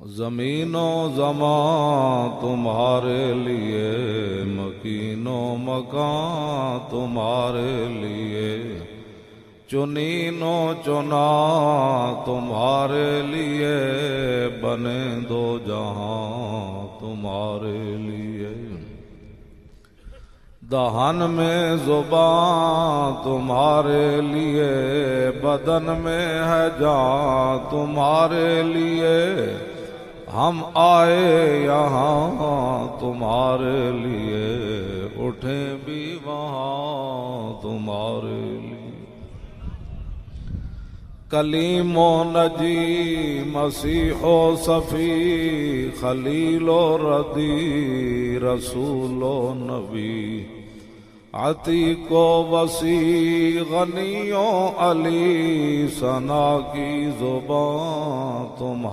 زمین و زمان تمہارے لیے، مکین و مکان تمہارے لیے، چنین و چنا تمہارے لیے، بنے دو جہاں تمہارے لیے۔ دہن میں زبان تمہارے لیے، بدن میں ہے جان تمہارے لیے، ہم آئے یہاں تمہارے لیے، اٹھیں بھی وہاں تمہارے لیے۔ کلیم و نجی، مسیح و صفی، خلیل و ردی، رسول و نبی، عتیق و وسیع، غنی و علی، ثنا کی زبان تمہارے